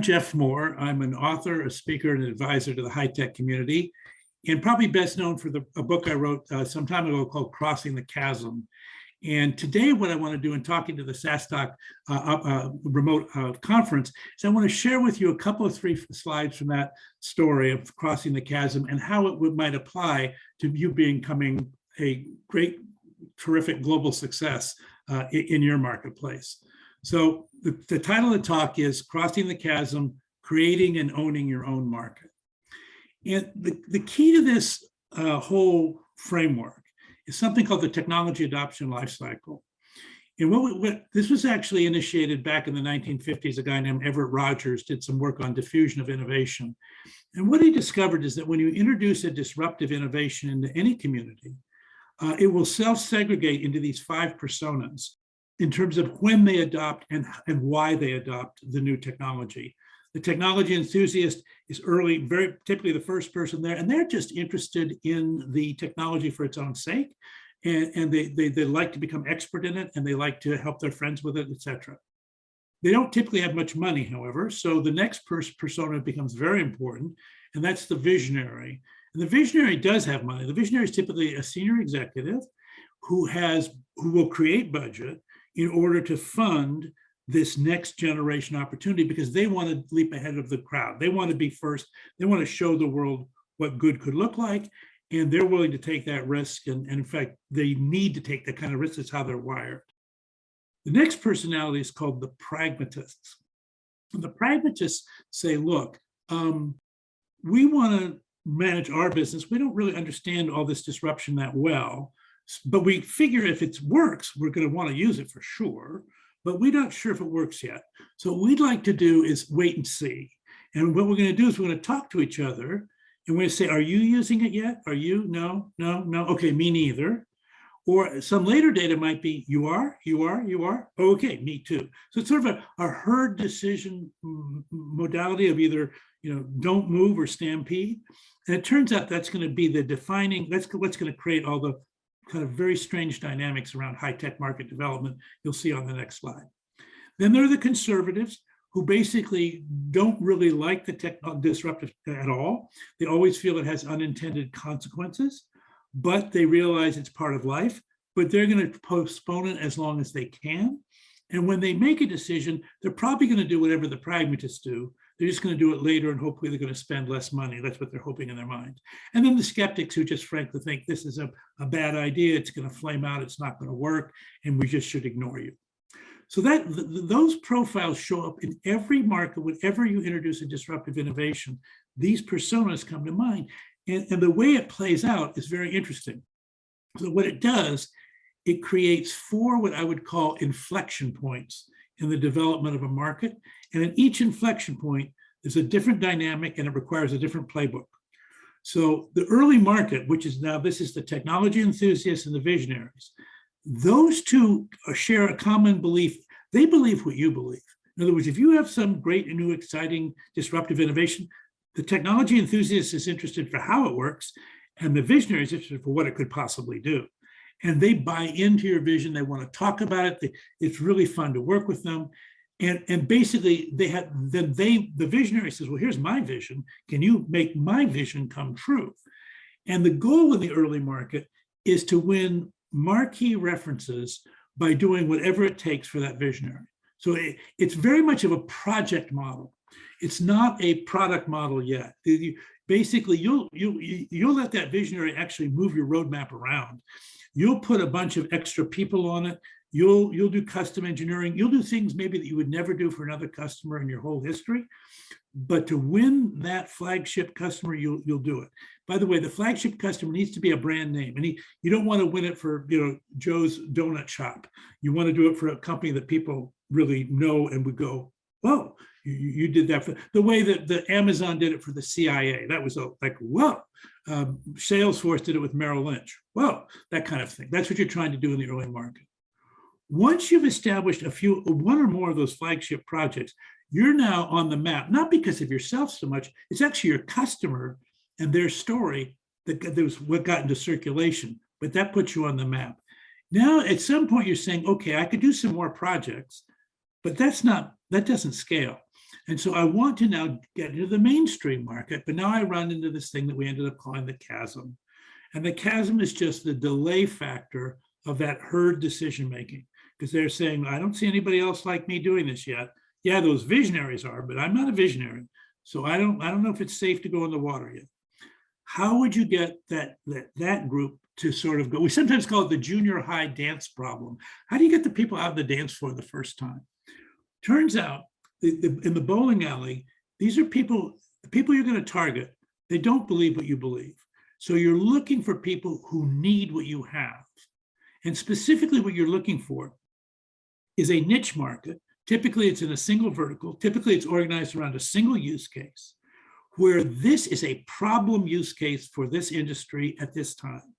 Jeff Moore. I'm an author, a speaker, and an advisor to the high-tech community, and probably best known for a book I wrote some time ago called Crossing the Chasm. And today what I want to do in talking to the SaaStock remote conference is I want to share with you a couple of 3 slides from that story of Crossing the Chasm and how it might apply to you becoming a great, terrific global success in your marketplace. So the title of the talk is Crossing the Chasm, Creating and Owning Your Own Market. And the key to this whole framework is something called the technology adoption lifecycle. And this was actually initiated back in the 1950s. A guy named Everett Rogers did some work on diffusion of innovation. And what he discovered is that when you introduce a disruptive innovation into any community, it will self-segregate into these 5 personas in terms of when they adopt and why they adopt the new technology. The technology enthusiast is early, very typically the first person there, and they're just interested in the technology for its own sake, and they like to become expert in it, and they like to help their friends with it, etc. They don't typically have much money, however, so the next persona becomes very important, and that's the visionary. And the visionary does have money. The visionary is typically a senior executive who will create budget in order to fund this next generation opportunity, because they want to leap ahead of the crowd. They want to be first. They want to show the world what good could look like, and they're willing to take that risk. And in fact, they need to take that kind of risk. That's how they're wired. The next personality is called the pragmatists. And the pragmatists say, look, we want to manage our business. We don't really understand all this disruption that well, but we figure if it works, we're going to want to use it for sure. But we're not sure if it works yet. So what we'd like to do is wait and see. And what we're going to do is we're going to talk to each other, and we're going to say, are you using it yet? Are you? No, no, no. Okay, me neither. Or some later data might be, you are, you are, you are. Okay, me too. So it's sort of a herd decision modality of either, don't move or stampede. And it turns out that's going to be the defining, that's what's going to create all the kind of very strange dynamics around high-tech market development you'll see on the next slide. Then there are the conservatives who basically don't really like the tech disruptive at all. They always feel it has unintended consequences, but they realize it's part of life, but they're going to postpone it as long as they can. And when they make a decision, they're probably going to do whatever the pragmatists do. They're just going to do it later, and hopefully they're going to spend less money. That's what they're hoping in their mind. And then the skeptics who just frankly think this is a bad idea, it's going to flame out, it's not going to work, and we just should ignore you. So those profiles show up in every market. Whenever you introduce a disruptive innovation, these personas come to mind. And the way it plays out is very interesting. So what it does, it creates 4 what I would call inflection points in the development of a market. And at each inflection point, there's a different dynamic and it requires a different playbook. So the early market, which is now, this is the technology enthusiasts and the visionaries, those 2 share a common belief. They believe what you believe. In other words, if you have some great new, exciting, disruptive innovation, the technology enthusiast is interested for how it works, and the visionary is interested for what it could possibly do. And they buy into your vision. They want to talk about it. It's really fun to work with them. And basically, the visionary says, well, here's my vision. Can you make my vision come true? And the goal in the early market is to win marquee references by doing whatever it takes for that visionary. So it's very much of a project model. It's not a product model yet. Basically, you'll let that visionary actually move your roadmap around. You'll put a bunch of extra people on it. You'll do custom engineering. You'll do things maybe that you would never do for another customer in your whole history. But to win that flagship customer, you'll do it. By the way, the flagship customer needs to be a brand name, and you don't want to win it for Joe's Donut Shop. You want to do it for a company that people really know and would go, whoa, you did that for the way that the Amazon did it for the CIA. That was like, whoa. Salesforce did it with Merrill Lynch. Whoa, that kind of thing. That's what you're trying to do in the early market. Once you've established one or more of those flagship projects, you're now on the map, not because of yourself so much, it's actually your customer and their story that was what got into circulation, but that puts you on the map. Now, at some point you're saying, okay, I could do some more projects, but that doesn't scale. And so I want to now get into the mainstream market, but now I run into this thing that we ended up calling the chasm. And the chasm is just the delay factor of that herd decision-making, because they're saying, I don't see anybody else like me doing this yet. Yeah, those visionaries are, but I'm not a visionary. So I don't know if it's safe to go in the water yet. How would you get that group to sort of go? We sometimes call it the junior high dance problem. How do you get the people out of the dance floor the first time? Turns out in the bowling alley, these are people, the people you're going to target, they don't believe what you believe. So you're looking for people who need what you have. And specifically what you're looking for is a niche market. Typically it's in a single vertical. Typically it's organized around a single use case where this is a problem use case for this industry at this time.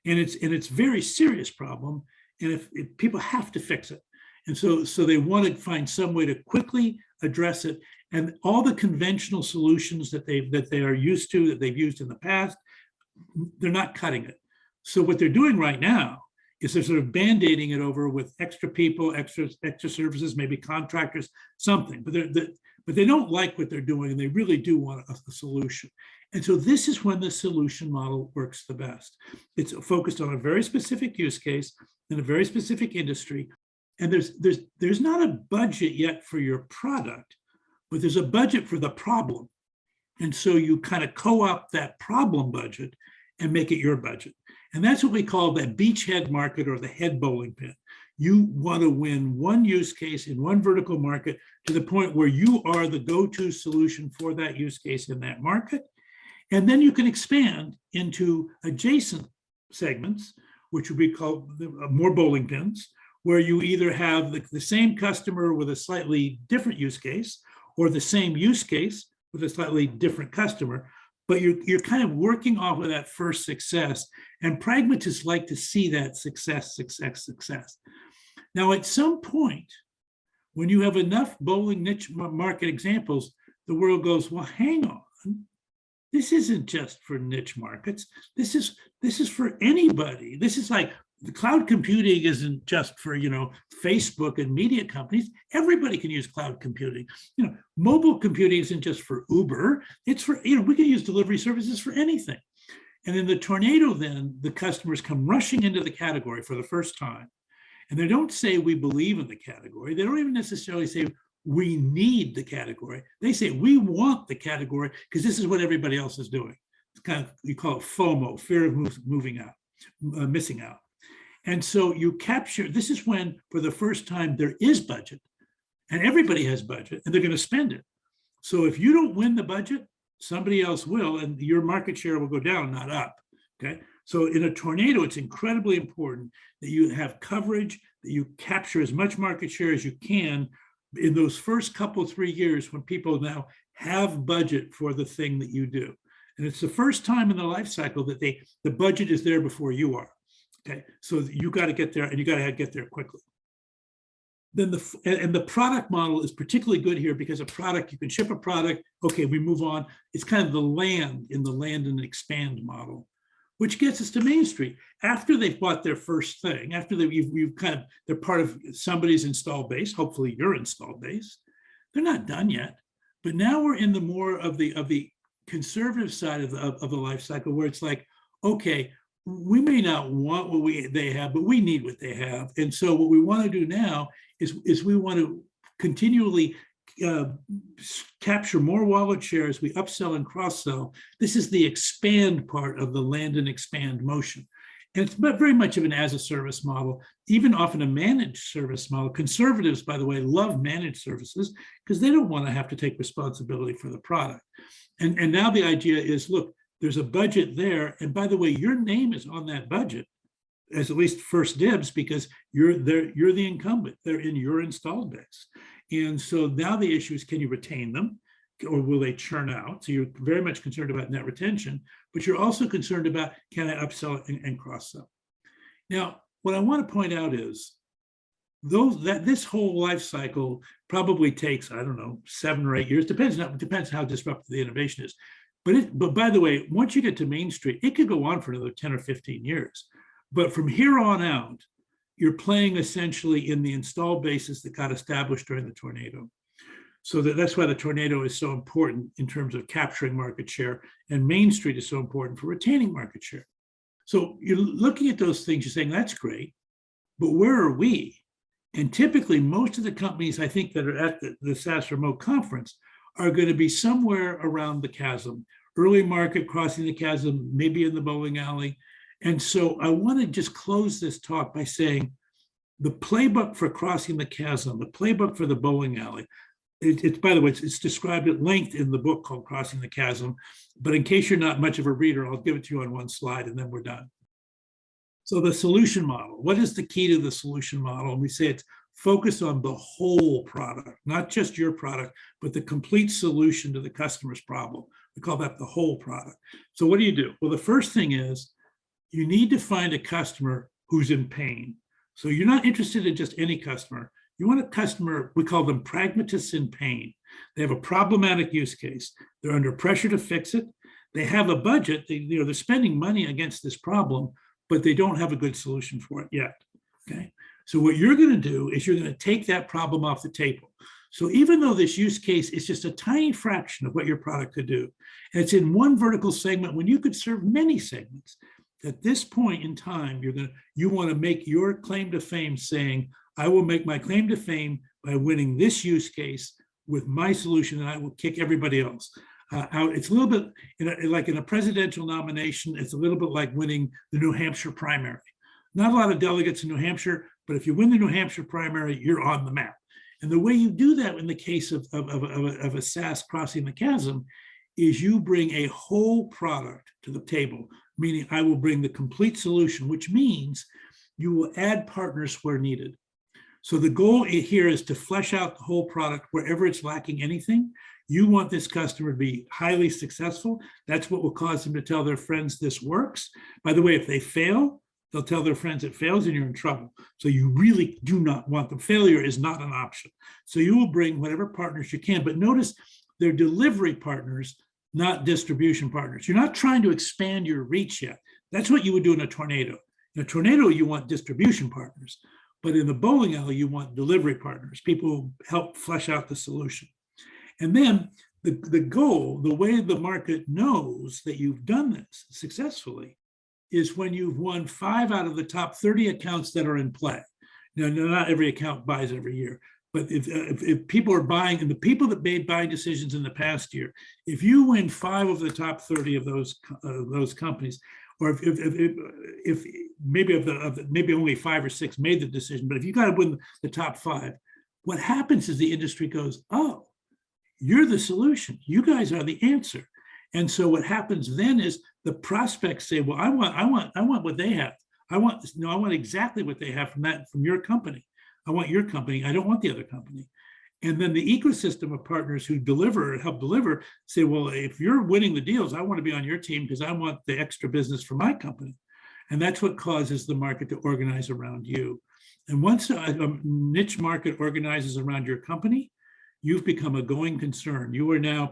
And it's very serious problem. And if people have to fix it. And so they want to find some way to quickly address it. And all the conventional solutions that they are used to, that they've used in the past, they're not cutting it. So what they're doing right now is they're sort of band-aiding it over with extra people, extra services, maybe contractors, something. But they don't like what they're doing, and they really do want a solution. And so this is when the solution model works the best. It's focused on a very specific use case in a very specific industry. And there's not a budget yet for your product, but there's a budget for the problem. And so you kind of co-opt that problem budget and make it your budget. And that's what we call the beachhead market or the head bowling pin. You want to win one use case in one vertical market to the point where you are the go-to solution for that use case in that market. And then you can expand into adjacent segments, which would be called more bowling pins, where you either have the same customer with a slightly different use case or the same use case with a slightly different customer, but you're kind of working off of that first success. And pragmatists like to see that success. Now, at some point, when you have enough bowling niche market examples, the world goes, well, hang on. This isn't just for niche markets. This is for anybody. This is like the cloud computing isn't just for, Facebook and media companies. Everybody can use cloud computing. Mobile computing isn't just for Uber. It's for, we can use delivery services for anything. And in the tornado, then the customers come rushing into the category for the first time. And they don't say we believe in the category. They don't even necessarily say we need the category. They say we want the category because this is what everybody else is doing. It's kind of, you call it FOMO, fear of missing out. And so you capture, this is when, for the first time, there is budget, and everybody has budget, and they're going to spend it. So if you don't win the budget, somebody else will, and your market share will go down, not up, okay? So in a tornado, it's incredibly important that you have coverage, that you capture as much market share as you can in those first couple, 3 years when people now have budget for the thing that you do. And it's the first time in the life cycle that the budget is there before you are. Okay, so you got to get there, and you got to get there quickly. Then the product model is particularly good here because a product, you can ship a product, okay, we move on. It's kind of the land and expand model, which gets us to Main Street. After they've bought their first thing, after they're part of somebody's install base, hopefully your install base, they're not done yet. But now we're in the more of the conservative side of the life cycle, where it's like, okay, we may not want what they have, but we need what they have. And so what we want to do now is we want to continually capture more wallet share as we upsell and cross-sell. This is the expand part of the land and expand motion. And it's very much of an as-a-service model, even often a managed service model. Conservatives, by the way, love managed services because they don't want to have to take responsibility for the product. And now the idea is, look, there's a budget there. And by the way, your name is on that budget as at least first dibs because you're the incumbent. They're in your installed base. And so now the issue is, can you retain them or will they churn out? So you're very much concerned about net retention, but you're also concerned about, can I upsell and cross-sell? Now, what I want to point out is this whole life cycle probably takes, I don't know, 7 or 8 years. Depends how disruptive the innovation is. But by the way, once you get to Main Street, it could go on for another 10 or 15 years. But from here on out, you're playing essentially in the install bases that got established during the tornado. So that's why the tornado is so important in terms of capturing market share, and Main Street is so important for retaining market share. So you're looking at those things, you're saying, that's great, but where are we? And typically, most of the companies I think that are at the SaaS Remote Conference are going to be somewhere around the chasm, early market, crossing the chasm, maybe in the bowling alley. And so I want to just close this talk by saying the playbook for crossing the chasm, the playbook for the bowling alley, by the way, it's described at length in the book called Crossing the Chasm. But in case you're not much of a reader, I'll give it to you on one slide and then we're done. So the solution model, what is the key to the solution model? And we say it's focus on the whole product, not just your product, but the complete solution to the customer's problem. We call that the whole product. So what do? Well, the first thing is you need to find a customer who's in pain. So you're not interested in just any customer. You want a customer, we call them pragmatists in pain. They have a problematic use case. They're under pressure to fix it. They have a budget. They're spending money against this problem, but they don't have a good solution for it yet. Okay. So what you're going to do is you're going to take that problem off the table. So even though this use case is just a tiny fraction of what your product could do, and it's in one vertical segment when you could serve many segments, at this point in time, you want to make your claim to fame saying, I will make my claim to fame by winning this use case with my solution, and I will kick everybody else out. It's a little bit like in a presidential nomination, it's a little bit like winning the New Hampshire primary. Not a lot of delegates in New Hampshire, but if you win the New Hampshire primary, you're on the map. And the way you do that in the case of a SaaS crossing the chasm is you bring a whole product to the table, meaning I will bring the complete solution, which means you will add partners where needed. So the goal here is to flesh out the whole product wherever it's lacking anything. You want this customer to be highly successful. That's what will cause them to tell their friends this works. By the way, if they fail, they'll tell their friends it fails and you're in trouble. So you really do not want them. Failure is not an option. So you will bring whatever partners you can, but notice they're delivery partners, not distribution partners. You're not trying to expand your reach yet. That's what you would do in a tornado. In a tornado, you want distribution partners. But in the bowling alley, you want delivery partners, people who help flesh out the solution. And then the goal, the way the market knows that you've done this successfully, is when you've won 5 out of the top 30 accounts that are in play. Now, not every account buys every year, but if people are buying, and the people that made buying decisions in the past year, if you win 5 of the top 30 of those companies, or if maybe only 5 or 6 made the decision, but if you got to win the top 5, what happens is the industry goes, oh, you're the solution. You guys are the answer. And so what happens then is the prospects say, well, I want what they have. I want exactly what they have from your company. I want your company. I don't want the other company. And then the ecosystem of partners who help deliver, say, well, if you're winning the deals, I want to be on your team because I want the extra business for my company. And that's what causes the market to organize around you. And once a niche market organizes around your company, you've become a going concern. You are now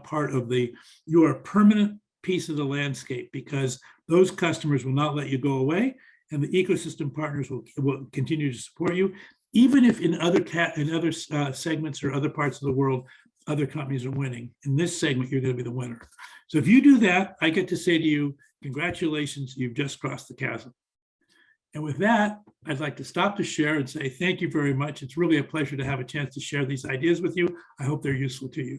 you are a permanent piece of the landscape because those customers will not let you go away, and the ecosystem partners will continue to support you. Even if in other segments or other parts of the world, other companies are winning. In this segment, you're going to be the winner. So if you do that, I get to say to you, congratulations, you've just crossed the chasm. And with that, I'd like to stop the share and say thank you very much. It's really a pleasure to have a chance to share these ideas with you. I hope they're useful to you.